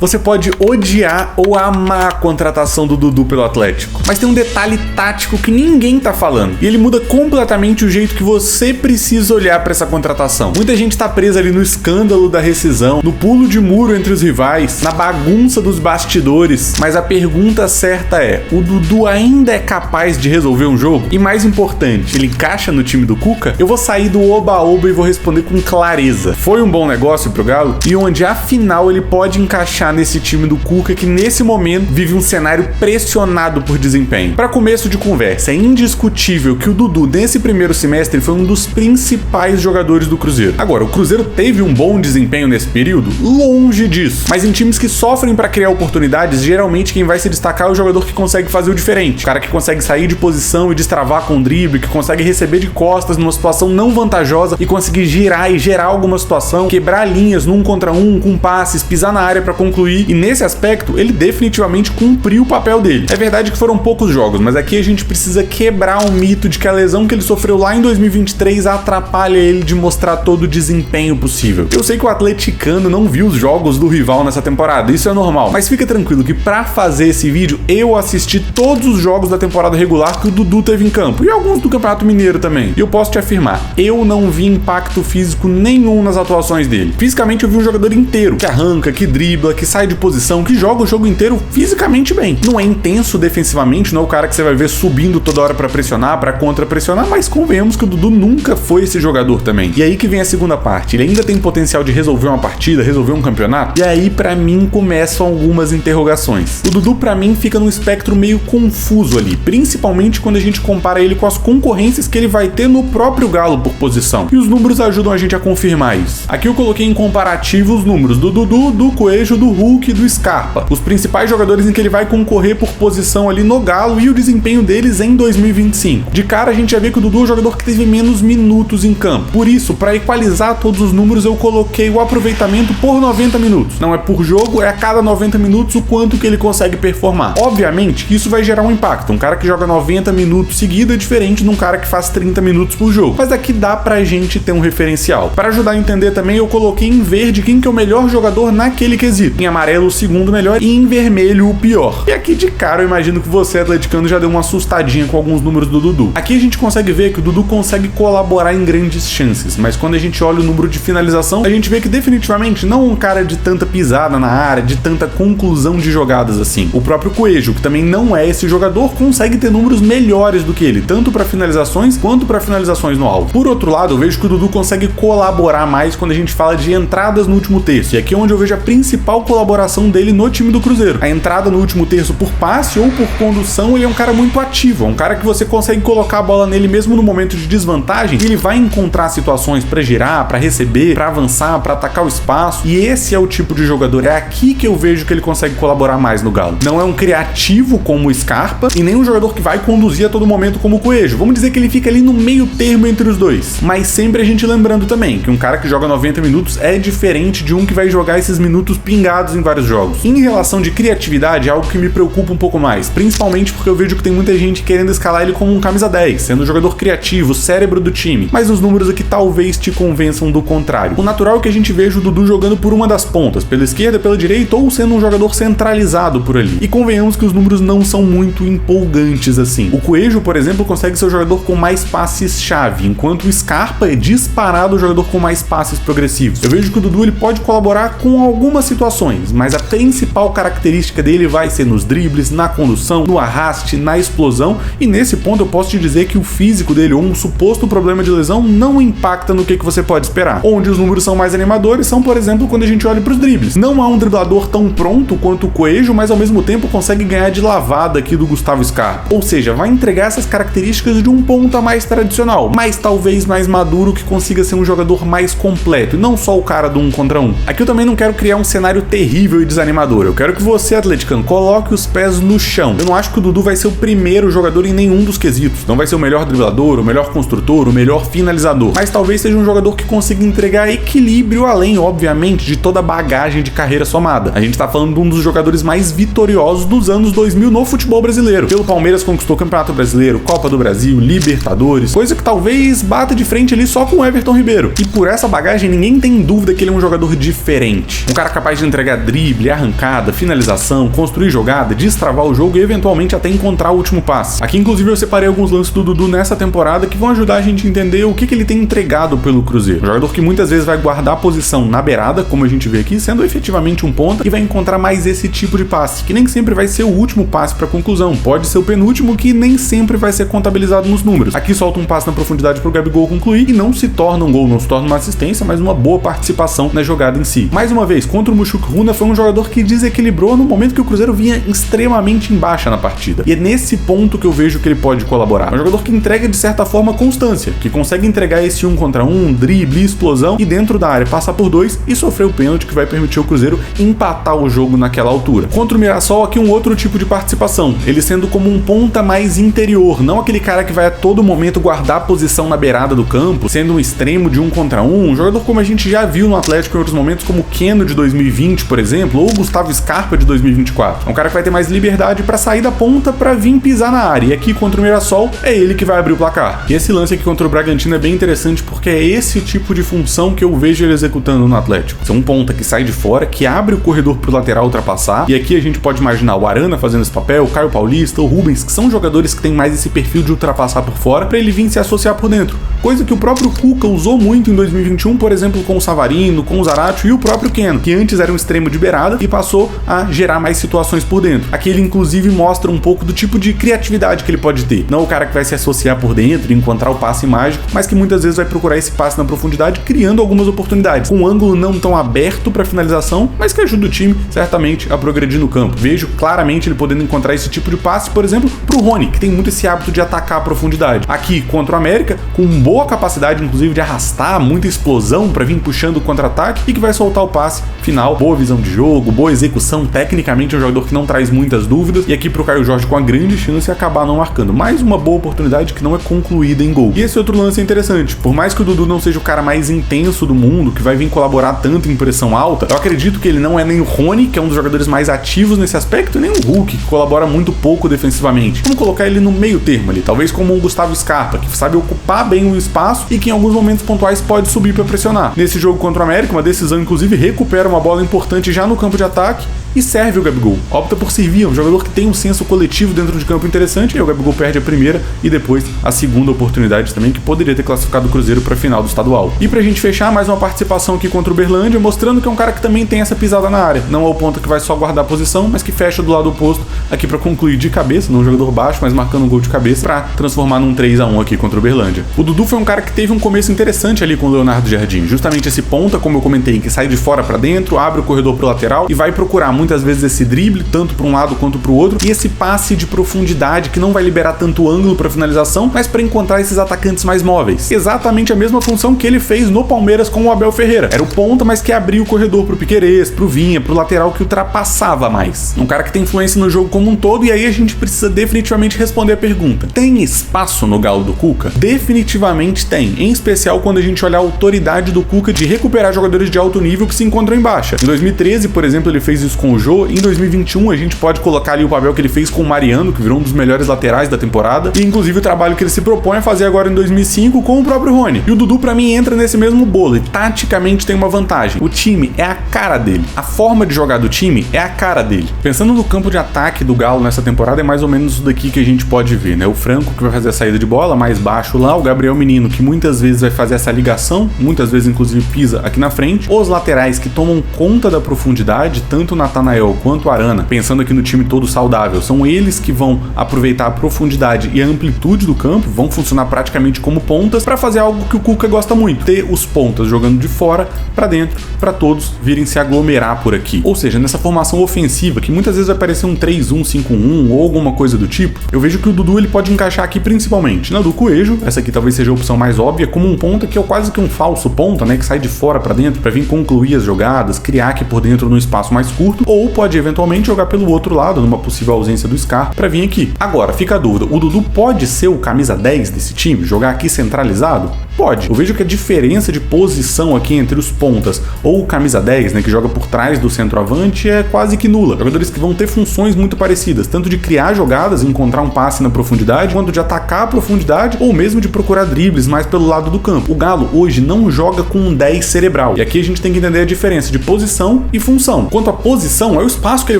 Você pode odiar ou amar a contratação do Dudu pelo Atlético, mas tem um detalhe tático que ninguém tá falando, e ele muda completamente o jeito que você precisa olhar pra essa contratação. Muita gente tá presa ali no escândalo da rescisão, no pulo de muro entre os rivais, na bagunça dos bastidores, mas a pergunta certa é: o Dudu ainda é capaz de resolver um jogo? E mais importante, ele encaixa no time do Cuca? Eu vou sair do oba-oba e vou responder com clareza. Foi um bom negócio pro Galo? E onde afinal ele pode encaixar nesse time do Cuca que nesse momento vive um cenário pressionado por desempenho? Para começo de conversa, é indiscutível que o Dudu nesse primeiro semestre foi um dos principais jogadores do Cruzeiro. Agora, o Cruzeiro teve um bom desempenho nesse período? Longe disso. Mas em times que sofrem para criar oportunidades, geralmente quem vai se destacar é o jogador que consegue fazer o diferente. O cara que consegue sair de posição e destravar com drible, que consegue receber de costas numa situação não vantajosa e conseguir girar e gerar alguma situação, quebrar linhas no 1 contra 1, com passes, pisar na área para concluir. E nesse aspecto, ele definitivamente cumpriu o papel dele. É verdade que foram poucos jogos, mas aqui a gente precisa quebrar o mito de que a lesão que ele sofreu lá em 2023 atrapalha ele de mostrar todo o desempenho possível. Eu sei que o atleticano não viu os jogos do rival nessa temporada, isso é normal, mas fica tranquilo que pra fazer esse vídeo eu assisti todos os jogos da temporada regular que o Dudu teve em campo, e alguns do Campeonato Mineiro também. E eu posso te afirmar, eu não vi impacto físico nenhum nas atuações dele. Fisicamente eu vi um jogador inteiro, que arranca, que dribla, que sai de posição, que joga o jogo inteiro fisicamente bem. Não é intenso defensivamente, não é o cara que você vai ver subindo toda hora pra pressionar, pra contra-pressionar, mas convenhamos que o Dudu nunca foi esse jogador também. E aí que vem a segunda parte, ele ainda tem potencial de resolver uma partida, resolver um campeonato? E aí pra mim começam algumas interrogações. O Dudu pra mim fica num espectro meio confuso ali, principalmente quando a gente compara ele com as concorrências que ele vai ter no próprio Galo por posição. E os números ajudam a gente a confirmar isso. Aqui eu coloquei em comparativo os números do Dudu, do Coelho, do Hulk e do Scarpa, os principais jogadores em que ele vai concorrer por posição ali no Galo e o desempenho deles em 2025. De cara a gente já vê que o Dudu é o jogador que teve menos minutos em campo. Por isso, para equalizar todos os números, eu coloquei o aproveitamento por 90 minutos. Não é por jogo, é a cada 90 minutos o quanto que ele consegue performar. Obviamente que isso vai gerar um impacto. Um cara que joga 90 minutos seguido é diferente de um cara que faz 30 minutos por jogo. Mas aqui dá pra gente ter um referencial. Para ajudar a entender também, eu coloquei em verde quem que é o melhor jogador naquele quesito. Em amarelo, o segundo melhor, e em vermelho, o pior. E aqui de cara, eu imagino que você, atleticano, já deu uma assustadinha com alguns números do Dudu. Aqui a gente consegue ver que o Dudu consegue colaborar em grandes chances, mas quando a gente olha o número de finalização, a gente vê que definitivamente não é um cara de tanta pisada na área, de tanta conclusão de jogadas assim. O próprio Coelho, que também não é esse jogador, consegue ter números melhores do que ele, tanto para finalizações quanto para finalizações no alvo. Por outro lado, eu vejo que o Dudu consegue colaborar mais quando a gente fala de entradas no último terço, e aqui é onde eu vejo a principal colaboração dele no time do Cruzeiro. A entrada no último terço por passe ou por condução, ele é um cara muito ativo, é um cara que você consegue colocar a bola nele mesmo no momento de desvantagem, e ele vai encontrar situações para girar, para receber, para avançar, para atacar o espaço, e esse é o tipo de jogador, é aqui que eu vejo que ele consegue colaborar mais no Galo. Não é um criativo como o Scarpa, e nem um jogador que vai conduzir a todo momento como o Coelho. Vamos dizer que ele fica ali no meio termo entre os dois, mas sempre a gente lembrando também que um cara que joga 90 minutos é diferente de um que vai jogar esses minutos pingados em vários jogos. Em relação de criatividade, é algo que me preocupa um pouco mais, principalmente porque eu vejo que tem muita gente querendo escalar ele como um camisa 10, sendo um jogador criativo, cérebro do time, mas os números aqui talvez te convençam do contrário. O natural é que a gente veja o Dudu jogando por uma das pontas, pela esquerda, pela direita, ou sendo um jogador centralizado por ali. E convenhamos que os números não são muito empolgantes assim. O Coelho, por exemplo, consegue ser o jogador com mais passes-chave, enquanto o Scarpa é disparado o jogador com mais passes progressivos. Eu vejo que o Dudu ele pode colaborar com algumas situações, mas a principal característica dele vai ser nos dribles, na condução, no arraste, na explosão, e nesse ponto eu posso te dizer que o físico dele, ou um suposto problema de lesão, não impacta no que você pode esperar. Onde os números são mais animadores são, por exemplo, quando a gente olha para os dribles. Não há um driblador tão pronto quanto o Coelho, mas ao mesmo tempo consegue ganhar de lavada aqui do Gustavo Scarpa. Ou seja, vai entregar essas características de um ponta mais tradicional, mas talvez mais maduro, que consiga ser um jogador mais completo, e não só o cara do 1 contra 1. Aqui eu também não quero criar um cenário terrível e desanimador. Eu quero que você, atleticano, coloque os pés no chão. Eu não acho que o Dudu vai ser o primeiro jogador em nenhum dos quesitos. Não vai ser o melhor driblador, o melhor construtor, o melhor finalizador, mas talvez seja um jogador que consiga entregar equilíbrio além, obviamente, de toda a bagagem de carreira somada. A gente tá falando de um dos jogadores mais vitoriosos dos anos 2000 no futebol brasileiro. Pelo Palmeiras conquistou Campeonato Brasileiro, Copa do Brasil, Libertadores, coisa que talvez bata de frente ali só com o Everton Ribeiro. E por essa bagagem, ninguém tem dúvida que ele é um jogador diferente. Um cara capaz de entregar entregar drible, arrancada, finalização, construir jogada, destravar o jogo e eventualmente até encontrar o último passe. Aqui inclusive eu separei alguns lances do Dudu nessa temporada que vão ajudar a gente a entender o que ele tem entregado pelo Cruzeiro. Um jogador que muitas vezes vai guardar a posição na beirada, como a gente vê aqui, sendo efetivamente um ponta, e vai encontrar mais esse tipo de passe, que nem sempre vai ser o último passe para conclusão, pode ser o penúltimo, que nem sempre vai ser contabilizado nos números. Aqui solta um passe na profundidade para o Gabigol concluir e não se torna um gol, não se torna uma assistência, mas uma boa participação na jogada em si. Mais uma vez, contra o Mushoku Runa foi um jogador que desequilibrou no momento que o Cruzeiro vinha extremamente em baixa na partida. E é nesse ponto que eu vejo que ele pode colaborar. É um jogador que entrega de certa forma constância, que consegue entregar esse 1 contra 1, drible, explosão e dentro da área passar por 2 e sofrer o pênalti que vai permitir ao Cruzeiro empatar o jogo naquela altura. Contra o Mirassol, aqui um outro tipo de participação, ele sendo como um ponta mais interior, não aquele cara que vai a todo momento guardar a posição na beirada do campo, sendo um extremo de 1 contra 1, um jogador como a gente já viu no Atlético em outros momentos, como o Keno de 2020, por exemplo, ou o Gustavo Scarpa de 2024. É um cara que vai ter mais liberdade para sair da ponta para vir pisar na área, e aqui contra o Mirassol é ele que vai abrir o placar. E esse lance aqui contra o Bragantino é bem interessante porque é esse tipo de função que eu vejo ele executando no Atlético. É um ponta que sai de fora, que abre o corredor pro lateral ultrapassar, e aqui a gente pode imaginar o Arana fazendo esse papel, o Caio Paulista, o Rubens, que são jogadores que têm mais esse perfil de ultrapassar por fora, para ele vir se associar por dentro. Coisa que o próprio Cuca usou muito em 2021, por exemplo, com o Savarino, com o Zaratio e o próprio Keno, que antes era um extremo de beirada e passou a gerar mais situações por dentro. Aqui ele inclusive mostra um pouco do tipo de criatividade que ele pode ter. Não o cara que vai se associar por dentro e encontrar o passe mágico, mas que muitas vezes vai procurar esse passe na profundidade, criando algumas oportunidades, com um ângulo não tão aberto para finalização, mas que ajuda o time certamente a progredir no campo. Vejo claramente ele podendo encontrar esse tipo de passe, por exemplo, pro Rony, que tem muito esse hábito de atacar a profundidade. Aqui contra o América, com boa capacidade inclusive de arrastar, muita explosão para vir puxando o contra-ataque e que vai soltar o passe final, boa visão de jogo, boa execução, tecnicamente é um jogador que não traz muitas dúvidas, e aqui pro Caio Jorge com a grande chance de acabar não marcando. Mais uma boa oportunidade que não é concluída em gol. E esse outro lance é interessante, por mais que o Dudu não seja o cara mais intenso do mundo, que vai vir colaborar tanto em pressão alta, eu acredito que ele não é nem o Rony, que é um dos jogadores mais ativos nesse aspecto, nem o Hulk, que colabora muito pouco defensivamente. Vamos colocar ele no meio termo ali, talvez como um Gustavo Scarpa, que sabe ocupar bem o espaço e que em alguns momentos pontuais pode subir para pressionar. Nesse jogo contra o América, uma decisão inclusive recupera uma bola importante já no campo de ataque e serve o Gabigol. Opta por servir, um jogador que tem um senso coletivo dentro de campo interessante, e o Gabigol perde a primeira e depois a segunda oportunidade também, que poderia ter classificado o Cruzeiro para a final do estadual. E pra gente fechar, mais uma participação aqui contra o Uberlândia, mostrando que é um cara que também tem essa pisada na área. Não é o ponta que vai só guardar a posição, mas que fecha do lado oposto aqui para concluir de cabeça, não um jogador baixo, mas marcando um gol de cabeça para transformar num 3-1 aqui contra o Uberlândia. O Dudu foi um cara que teve um começo interessante ali com o Leonardo Jardim, justamente esse ponta, como eu comentei, que sai de fora para dentro, abre o corredor pro lateral e vai procurar muitas vezes esse drible, tanto para um lado quanto para o outro, e esse passe de profundidade que não vai liberar tanto ângulo para finalização, mas para encontrar esses atacantes mais móveis. Exatamente a mesma função que ele fez no Palmeiras com o Abel Ferreira. Era o ponta, mas que abria o corredor pro Piquerez, pro Vinha, pro lateral que ultrapassava mais. Um cara que tem influência no jogo como um todo, e aí a gente precisa definitivamente responder a pergunta: tem espaço no Galo do Cuca? Definitivamente tem, em especial quando a gente olhar a autoridade do Cuca de recuperar jogadores de alto nível que se encontram em baixa. Em 2013, por exemplo, ele fez isso com o Jô. Em 2021, a gente pode colocar ali o papel que ele fez com o Mariano, que virou um dos melhores laterais da temporada, e inclusive o trabalho que ele se propõe a fazer agora em 2005 com o próprio Rony. E o Dudu, pra mim, entra nesse mesmo bolo, e taticamente tem uma vantagem. O time é a cara dele. A forma de jogar do time é a cara dele. Pensando no campo de ataque do Galo nessa temporada, é mais ou menos isso daqui que a gente pode ver, né? O Franco, que vai fazer a saída de bola, mais baixo lá, o Gabriel Menino, que muitas vezes vai fazer essa ligação, muitas vezes inclusive pisa aqui na frente, os laterais que tomam conta da profundidade, tanto o Natanael quanto o Arana, pensando aqui no time todo saudável, são eles que vão aproveitar a profundidade e a amplitude do campo, vão funcionar praticamente como pontas para fazer algo que o Cuca gosta muito, ter os pontas jogando de fora para dentro, para todos virem se aglomerar por aqui. Ou seja, nessa formação ofensiva, que muitas vezes vai parecer um 3-1, 5-1 ou alguma coisa do tipo, eu vejo que o Dudu ele pode encaixar aqui principalmente na do Coelho, essa aqui talvez seja a opção mais óbvia, como um ponta que é quase que um falso ponta, né, que sai de fora para dentro para vir concluir as jogadas, criar aqui por dentro num espaço mais curto, ou pode eventualmente jogar pelo outro lado, numa possível ausência do Scar, pra vir aqui. Agora, fica a dúvida, o Dudu pode ser o camisa 10 desse time? Jogar aqui centralizado? Pode. Eu vejo que a diferença de posição aqui entre os pontas ou o camisa 10, né, que joga por trás do centroavante, é quase que nula. Jogadores que vão ter funções muito parecidas, tanto de criar jogadas e encontrar um passe na profundidade, quanto de atacar a profundidade, ou mesmo de procurar dribles mais pelo lado do campo. O Galo hoje não joga com um 10 cerebral, e aqui a gente tem que entender a diferença de posição e função. Quanto à posição, é o espaço que ele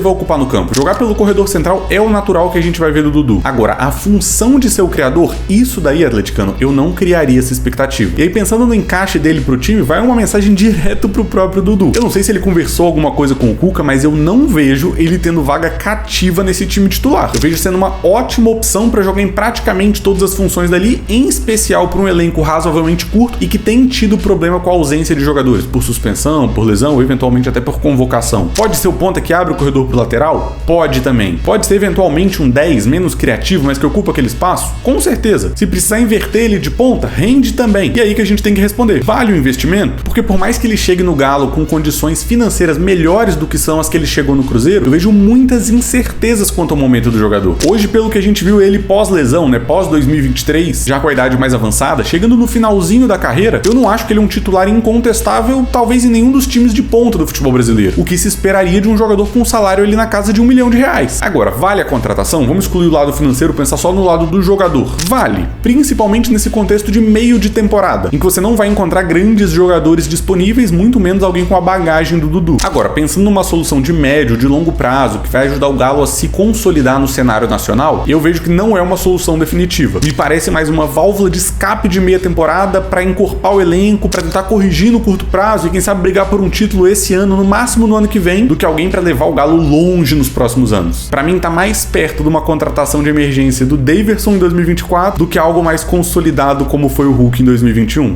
vai ocupar no campo. Jogar pelo corredor central é o natural que a gente vai ver do Dudu. Agora, a função de ser o criador, isso daí, atleticano, eu não criaria essa expectativa. E aí, pensando no encaixe dele pro time, vai uma mensagem direto pro próprio Dudu. Eu não sei se ele conversou alguma coisa com o Cuca, mas eu não vejo ele tendo vaga cativa nesse time titular. Eu vejo sendo uma ótima opção para jogar em praticamente todas as funções dali, em especial para um elenco razoavelmente curto e que tem tido problema com a ausência de jogadores, por suspensão, por lesão ou eventualmente até por convocação. Pode ser o ponta que abre o corredor pro lateral? Pode também. Pode ser eventualmente um 10 menos criativo, mas que ocupa aquele espaço? Com certeza. Se precisar inverter ele de ponta, rende também. E aí que a gente tem que responder, vale o investimento? Porque por mais que ele chegue no Galo com condições financeiras melhores do que são as que ele chegou no Cruzeiro, eu vejo muitas incertezas quanto ao momento do jogador. Hoje, pelo que a gente viu ele pós-lesão, né, pós-2023, já com a idade mais avançada, chegando no finalzinho da carreira, eu não acho que ele é um titular incontestável, talvez em nenhum dos times de ponta do futebol brasileiro, o que se esperaria de um jogador com um salário ali na casa de R$1 milhão. Agora, vale a contratação? Vamos excluir o lado financeiro, pensar só no lado do jogador. Vale, principalmente nesse contexto de meio de temporada, em que você não vai encontrar grandes jogadores disponíveis, muito menos alguém com a bagagem do Dudu. Agora, pensando numa solução de médio, de longo prazo, que vai ajudar o Galo a se consolidar no cenário nacional, eu vejo que não é uma solução definitiva. Me parece mais uma válvula de escape de meia temporada para encorpar o elenco, para tentar corrigir no curto prazo e quem sabe brigar por um título esse ano, no máximo no ano que vem, do que alguém para levar o Galo longe nos próximos anos. Para mim, tá mais perto de uma contratação de emergência do Daverson em 2024 do que algo mais consolidado como foi o Hulk em 2021.